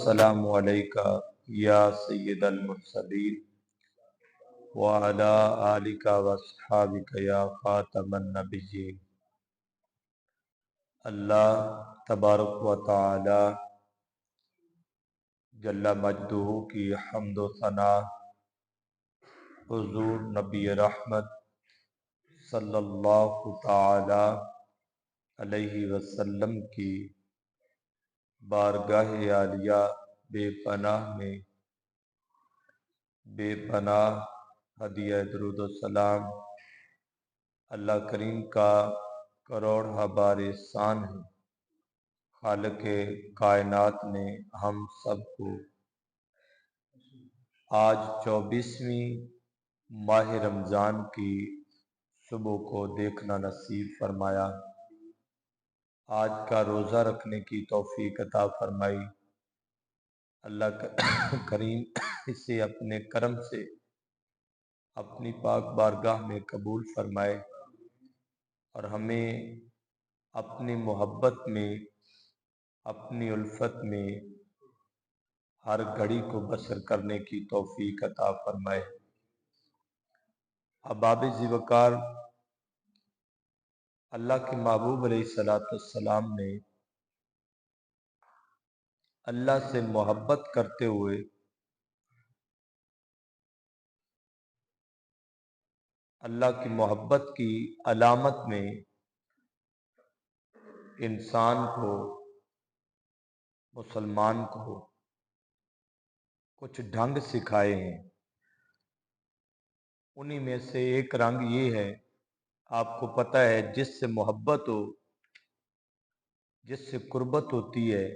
वस्सलामु अलैका या सय्यद المرسلین وعلی آلک واصحابک या خاتم النبیین۔ اللہ تبارک و تعالی جل مجدہ کی حمد و ثنا حضور نبی رحمت صلی اللہ تعالی علیہ وسلم کی بارگاہ عالیہ بے پناہ میں بے پناہ ہدیہ درود و سلام اللہ کریم کا کروڑ بار احسان ہے۔ خالق کائنات نے ہم سب کو آج 24ویں ماہ رمضان کی صبح کو دیکھنا نصیب فرمایا، آج کا روزہ رکھنے کی توفیق عطا فرمائی۔ اللہ کریم اسے اپنے کرم سے اپنی پاک بارگاہ میں قبول فرمائے اور ہمیں اپنی محبت میں اپنی الفت میں ہر گھڑی کو بسر کرنے کی توفیق عطا فرمائے۔ احباب ذی وقار، اللہ کے محبوب علیہ السلام نے اللہ سے محبت کرتے ہوئے اللہ کی محبت کی علامت میں انسان کو، مسلمان کو کچھ ڈھنگ سکھائے ہیں۔ انہی میں سے ایک رنگ یہ ہے، آپ کو پتہ ہے جس سے محبت ہو، جس سے قربت ہوتی ہے،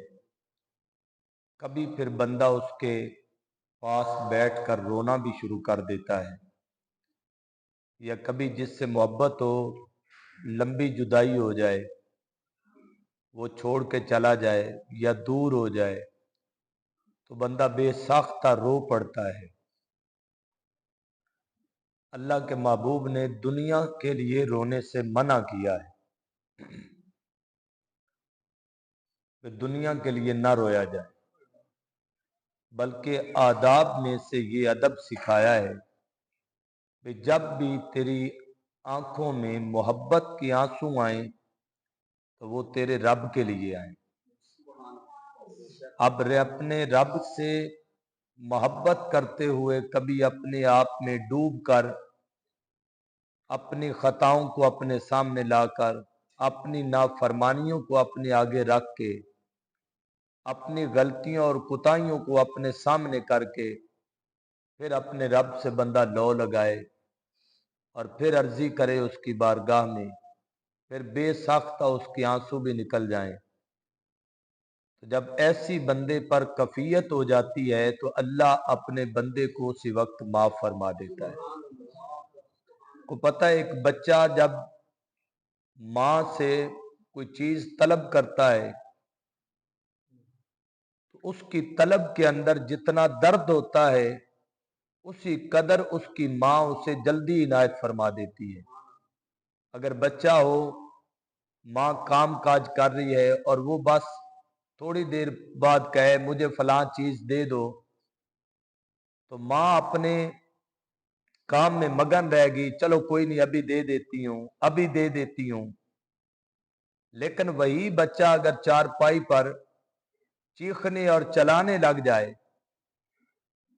کبھی پھر بندہ اس کے پاس بیٹھ کر رونا بھی شروع کر دیتا ہے، یا کبھی جس سے محبت ہو لمبی جدائی ہو جائے، وہ چھوڑ کے چلا جائے یا دور ہو جائے تو بندہ بے ساختہ رو پڑتا ہے۔ اللہ کے محبوب نے دنیا کے لیے رونے سے منع کیا ہے کہ دنیا کے لیے نہ رویا جائے، بلکہ آداب میں سے یہ ادب سکھایا ہے کہ جب بھی تیری آنکھوں میں محبت کے آنسو آئیں تو وہ تیرے رب کے لیے آئیں۔ اب اپنے رب سے محبت کرتے ہوئے کبھی اپنے آپ میں ڈوب کر، اپنی خطاؤں کو اپنے سامنے لا کر، اپنی نافرمانیوں کو اپنے آگے رکھ کے، اپنی غلطیوں اور کوتاہیوں کو اپنے سامنے کر کے پھر اپنے رب سے بندہ لو لگائے اور پھر عرضی کرے اس کی بارگاہ میں، پھر بے ساختہ اس کے آنسو بھی نکل جائیں، تو جب ایسی بندے پر کفیت ہو جاتی ہے تو اللہ اپنے بندے کو اسی وقت معاف فرما دیتا ہے۔ کو پتہ ہے ایک بچہ جب ماں سے کوئی چیز طلب کرتا ہے تو اس کی طلب کے اندر جتنا درد ہوتا ہے اسی قدر اس کی ماں اسے جلدی عنایت فرما دیتی ہے۔ اگر بچہ ہو، ماں کام کاج کر رہی ہے اور وہ بس تھوڑی دیر بعد کہے مجھے فلاں چیز دے دو، تو ماں اپنے کام میں مگن رہے گی، چلو کوئی نہیں ابھی دے دیتی ہوں، ابھی دے دیتی ہوں۔ لیکن وہی بچہ اگر چارپائی پر چیخنے اور چلانے لگ جائے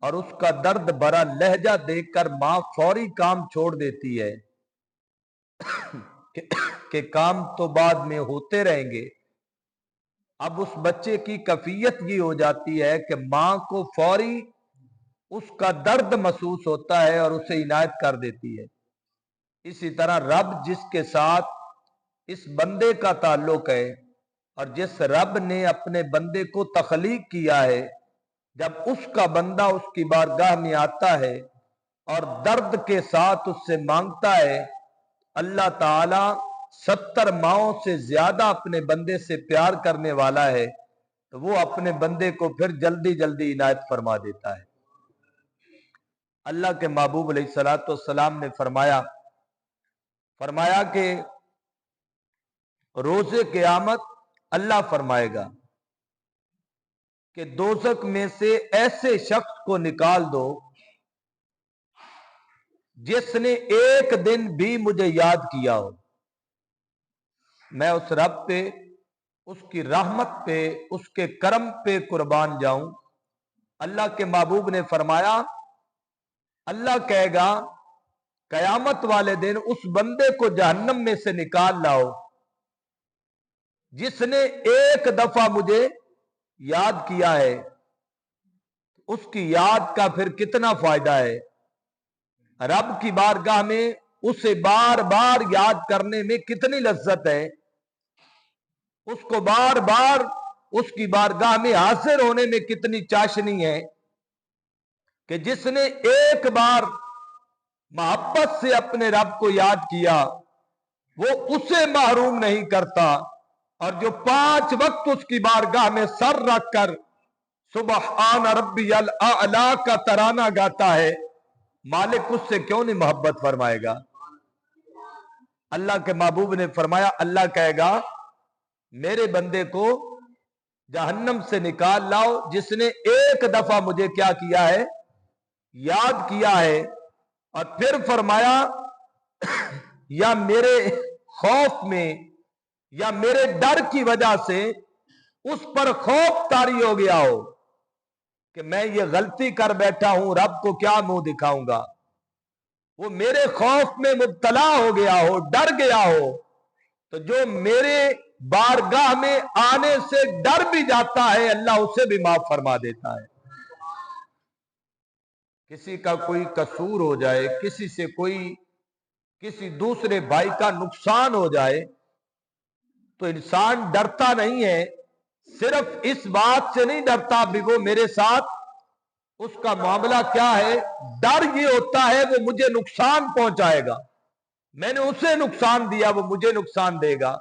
اور اس کا درد بھرا لہجہ دیکھ کر ماں فوری کام چھوڑ دیتی ہے کہ کام تو بعد میں ہوتے رہیں گے، اب اس بچے کی کیفیت یہ ہو جاتی ہے کہ ماں کو فوری اس کا درد محسوس ہوتا ہے اور اسے عنایت کر دیتی ہے۔ اسی طرح رب جس کے ساتھ اس بندے کا تعلق ہے اور جس رب نے اپنے بندے کو تخلیق کیا ہے، جب اس کا بندہ اس کی بارگاہ میں آتا ہے اور درد کے ساتھ اس سے مانگتا ہے، اللہ تعالی 70 ماؤں سے زیادہ اپنے بندے سے پیار کرنے والا ہے تو وہ اپنے بندے کو پھر جلدی جلدی عنایت فرما دیتا ہے۔ اللہ کے محبوب علیہ السلام نے فرمایا کہ روز قیامت اللہ فرمائے گا کہ दोज़ख में से ऐसे शख्स को निकाल दो जिसने एक दिन भी मुझे याद किया हो। मैं उस रब पे, उसकी रहमत पे, उसके करम पे कुर्बान जाऊं। अल्लाह के महबूब ने फरमाया, अल्लाह कहेगा कयामत वाले दिन उस बंदे को जहन्नम में से निकाल लाओ जिसने एक दफा मुझे याद किया है। उसकी याद का फिर कितना फायदा है। रब की बारगाह में उसे बार बार याद करने में कितनी लज्जत है। उसको बार बार उसकी बारगाह में हाजिर होने में कितनी चाशनी है कि जिसने एक बार मोहब्बत से अपने रब को याद किया वो उसे महरूम नहीं करता। और जो 5 वक्त उसकी बारगाह में सर रखकर सुबहान रब्बियल आला का तराना गाता है, मालिक उससे क्यों नहीं मोहब्बत फरमाएगा। अल्लाह के महबूब ने फरमाया, अल्लाह कहेगा मेरे बंदे को जहन्नम से निकाल लाओ जिसने एक दफा मुझे क्या किया है, याद किया है। और फिर फरमाया या मेरे खौफ में या मेरे डर की वजह से उस पर खौफ तारी हो गया हो कि मैं ये गलती कर बैठा हूं, रब को क्या मुंह दिखाऊंगा। वो मेरे खौफ में मुब्तला हो गया हो, डर गया हो, तो जो मेरे बारगाह में आने से डर भी जाता है अल्लाह उसे भी माफ फरमा देता है। किसी का कोई कसूर हो जाए, किसी से किसी दूसरे भाई का नुकसान हो जाए तो इंसान डरता नहीं है। सिर्फ इस बात से नहीं डरता भी वो मेरे साथ उसका मामला क्या है, डर ये होता है वो मुझे नुकसान पहुंचाएगा, मैंने उसे नुकसान दिया वो मुझे नुकसान देगा।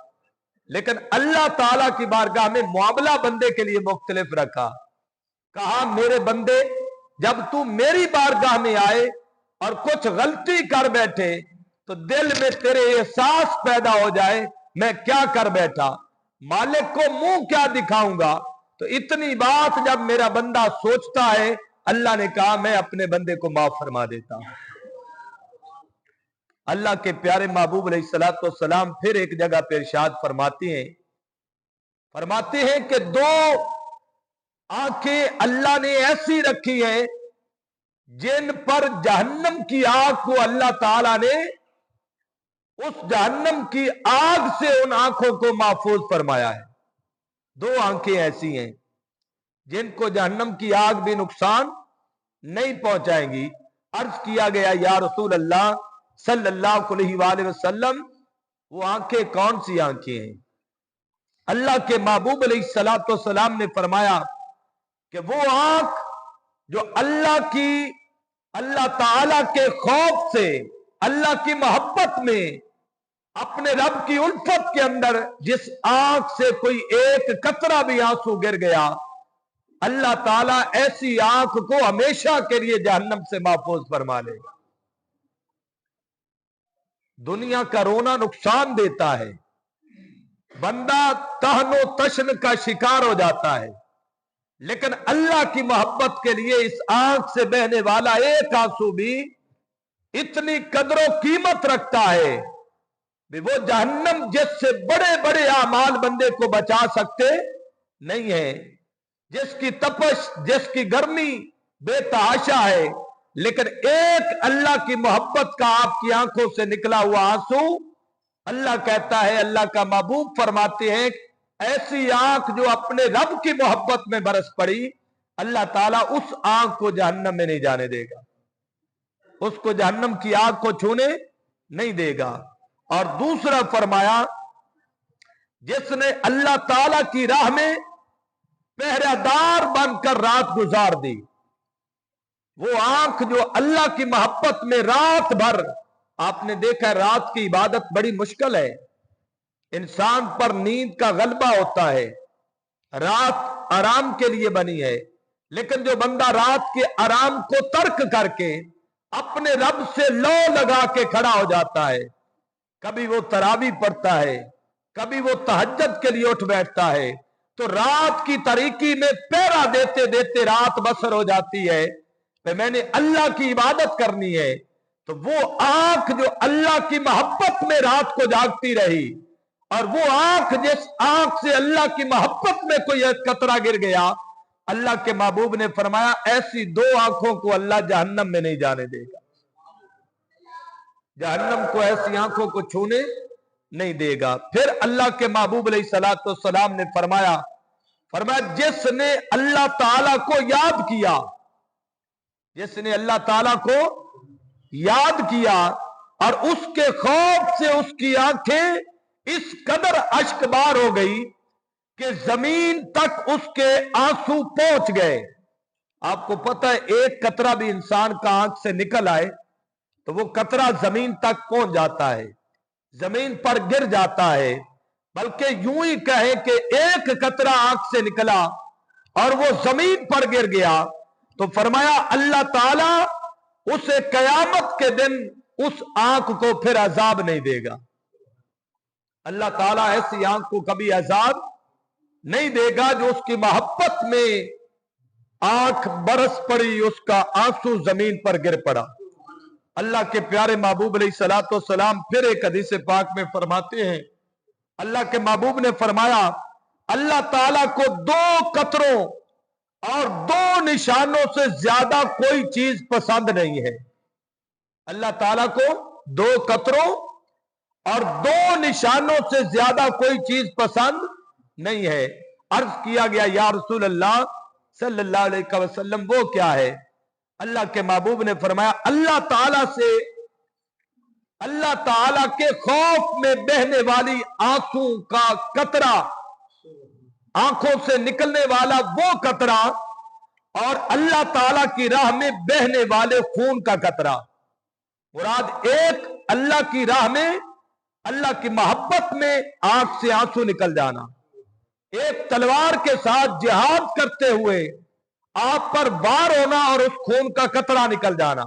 लेकिन अल्लाह ताला की बारगाह में मामला बंदे के लिए मुख्तलिफ रखा। कहा मेरे बंदे जब तू मेरी बारगाह में आए और कुछ गलती कर बैठे तो दिल में तेरे एहसास पैदा हो जाए मैं क्या कर बैठा, मालिक को मुंह क्या दिखाऊंगा। तो इतनी बात जब मेरा बंदा सोचता है, अल्लाह ने कहा मैं अपने बंदे को माफ फरमा देता हूं। अल्लाह के प्यारे महबूब अलैहिस्सलातु वस्सलाम फिर एक जगह पे इरशाद फरमाते हैं कि 2 आंखें अल्लाह ने ऐसी रखी है जिन पर जहन्नम की आग को अल्लाह ताला ने उस जहन्नम की आग से उन आंखों को महफूज फरमाया है। 2 आंखें ऐसी हैं जिनको जहन्नम की आग भी नुकसान नहीं पहुंचाएंगी। अर्ज किया गया या रसूल अल्लाह सल्लल्लाहु अलैहि वसल्लम वो आंखें कौन सी आंखें हैं। अल्लाह के महबूब अलैहिस्सलातु वस्सलाम ने फरमाया कि वो आंख जो अल्लाह ताला के खौफ से, अल्लाह की मोहब्बत में, अपने रब की उल्फत के अंदर जिस आंख से कोई एक कतरा भी आंसू गिर गया, अल्लाह ताला ऐसी आंख को हमेशा के लिए जहन्नम से महफूज फरमा लेगा। दुनिया का रोना नुकसान देता है, बंदा तहनो तशन का शिकार हो जाता है, लेकिन अल्लाह की मोहब्बत के लिए इस आंख से बहने वाला एक आंसू भी इतनी कदरों कीमत रखता है कि वो जहन्नम जिससे बड़े बड़े आमाल बंदे को बचा सकते नहीं है, जिसकी तपश, जिसकी गर्मी बेतहाशा है, लेकिन एक अल्लाह की मोहब्बत का आपकी आंखों से निकला हुआ आंसू, अल्लाह कहता है, अल्लाह का महबूब फरमाते हैं ऐसी आंख जो अपने रब की मोहब्बत में बरस पड़ी, अल्लाह ताला उस आंख को जहन्नम में नहीं जाने देगा, उसको जहन्नम की आग को छूने नहीं देगा। और दूसरा फरमाया जिसने अल्लाह ताला की राह में पहरेदार बनकर रात गुजार दी, वो आंख जो अल्लाह की मोहब्बत में रात भर, आपने देखा रात की इबादत बड़ी मुश्किल है, इंसान पर नींद का गलबा होता है, रात आराम के लिए बनी है, लेकिन जो बंदा रात के आराम को तर्क करके अपने रब से लौ लगा के खड़ा हो जाता है, कभी वो तरावी पढ़ता है, कभी वो तहज्जुद के लिए उठ बैठता है, तो रात की तारीकी में पहरा देते देते रात बसर हो जाती है, तो मैंने अल्लाह की इबादत करनी है, तो वो आंख जो अल्लाह की मोहब्बत में रात को जागती रही, और वो आंख जिस आंख से अल्लाह की मोहब्बत में कोई कतरा गिर गया, अल्लाह के महबूब ने फरमाया ऐसी दो आंखों को अल्लाह जहन्नम में नहीं जाने देगा, जहन्नम को ऐसी आंखों को छूने नहीं देगा। फिर अल्लाह के महबूब अलैहिस्सलाम ने फरमाया जिसने अल्लाह ताला को याद किया, जिसने अल्लाह ताला को याद किया और उसके खौफ से उसकी आंखें इस कदर अश्कबार हो गई कि जमीन तक उसके आंसू पहुंच गए। आपको पता है एक कतरा भी इंसान का आंख से निकल आए तो वो कतरा जमीन तक पहुंच जाता है, जमीन पर गिर जाता है। बल्कि यूं ही कहें कि एक कतरा आंख से निकला और वो जमीन पर गिर गया, तो फरमाया अल्लाह ताला उसे कयामत के दिन उस आंख को फिर अजाब नहीं देगा। अल्लाह ताला ऐसी आंख को कभी अजाब नहीं देगा जो उसकी मोहब्बत में आंख बरस पड़ी, उसका आंसू जमीन पर गिर पड़ा। अल्लाह के प्यारे महबूब अलैहिस्सलाम फिर एक हदीस पाक में फरमाते हैं, अल्लाह के महबूब ने फरमाया अल्लाह ताला को दो कतरों और दो निशानों से ज्यादा कोई चीज पसंद नहीं है। अल्लाह ताला को दो कतरों और दो निशानों से ज्यादा कोई चीज पसंद नहीं है। अर्ज किया गया या रसूल अल्लाह सल्लल्लाहु अलैहि वसल्लम वो क्या है? अल्लाह के महबूब ने फरमाया अल्लाह ताला के खौफ में बहने वाली आंसू का कतरा, आंखों से निकलने वाला वो कतरा, और अल्लाह ताला की राह में बहने वाले खून का कतरा। मुराद एक अल्लाह की राह में, अल्लाह की मोहब्बत में आंख से आंसू निकल जाना, एक तलवार के साथ जिहाद करते हुए आप पर वार होना और उस खून का कतरा निकल जाना।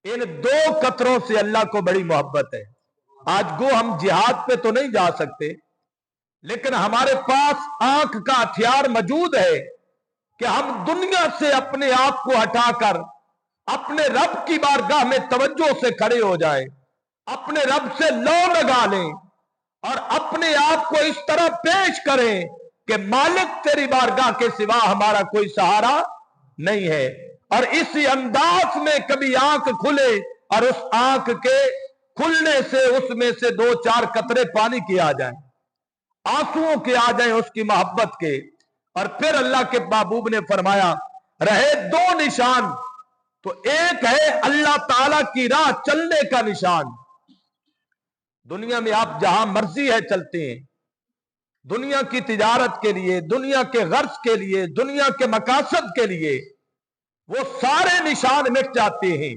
इन दो कतरों से अल्लाह को बड़ी मोहब्बत है। आज गो हम जिहाद पे तो नहीं जा सकते, लेकिन हमारे पास आंख का हथियार मौजूद है कि हम दुनिया से अपने आप को हटाकर अपने रब की बारगाह में तवज्जो से खड़े हो जाएं, अपने रब से लौ लगा लें और अपने आप को इस तरह पेश करें कि मालिक तेरी बारगाह के सिवा हमारा कोई सहारा नहीं है। और इसी अंदाज में कभी आंख खुले और उस आंख के खुलने से उसमें से दो चार कतरे पानी के आ जाएं, आंसुओं के आ जाएं उसकी मोहब्बत के। और फिर अल्लाह के महबूब ने फरमाया रहे दो निशान, तो एक है अल्लाह ताला की राह चलने का निशान। दुनिया में आप जहां मर्जी है चलते हैं, दुनिया की तिजारत के लिए, दुनिया के गर्ज के लिए, दुनिया के मकासद के लिए, वो सारे निशान मिट जाते हैं।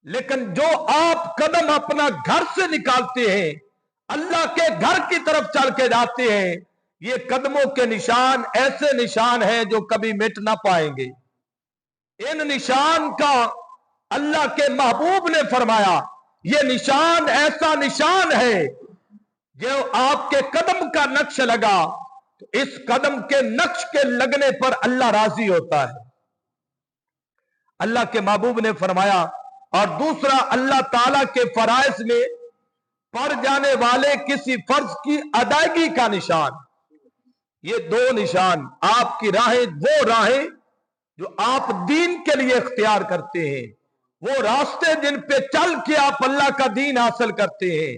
लेकिन जो आप कदम अपना घर से निकालते हैं, अल्लाह के घर की तरफ चल के जाते हैं, ये कदमों के निशान ऐसे निशान हैं जो कभी मिट ना पाएंगे। इन निशान का अल्लाह के महबूब ने फरमाया ये निशान ऐसा निशान है जो आपके कदम का नक्श लगा तो इस कदम के नक्श के लगने पर अल्लाह राजी होता है। अल्लाह के महबूब ने फरमाया और दूसरा अल्लाह ताला के फराइज में पड़ जाने वाले किसी फर्ज की अदायगी का निशान। ये दो निशान आपकी राहें, वो राहें जो आप दीन के लिए इख्तियार करते हैं, वो रास्ते जिन पे चल के आप अल्लाह का दीन हासिल करते हैं,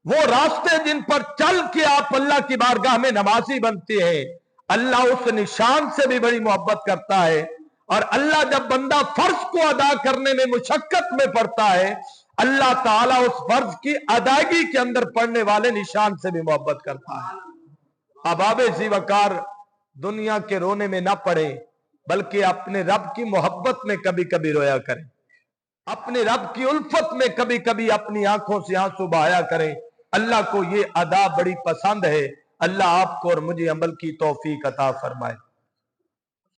वो रास्ते जिन पर चल के आप अल्लाह की बारगाह में नमाजी बनते हैं, अल्लाह उस निशान से भी बड़ी मोहब्बत करता है। और अल्लाह जब बंदा फर्ज को अदा करने में मुशक्कत में पड़ता है, अल्लाह ताला उस फर्ज की अदायगी के अंदर पड़ने वाले निशान से भी मोहब्बत करता है। अबाबे जीवकार दुनिया के रोने में ना पड़े, बल्कि अपने रब की मोहब्बत में कभी कभी रोया करें, अपने रब की उल्फत में कभी कभी अपनी आंखों से आंसू बहाया करें। अल्लाह को ये अदा बड़ी पसंद है। अल्लाह आपको और मुझे अमल की तौफीक अता फरमाए।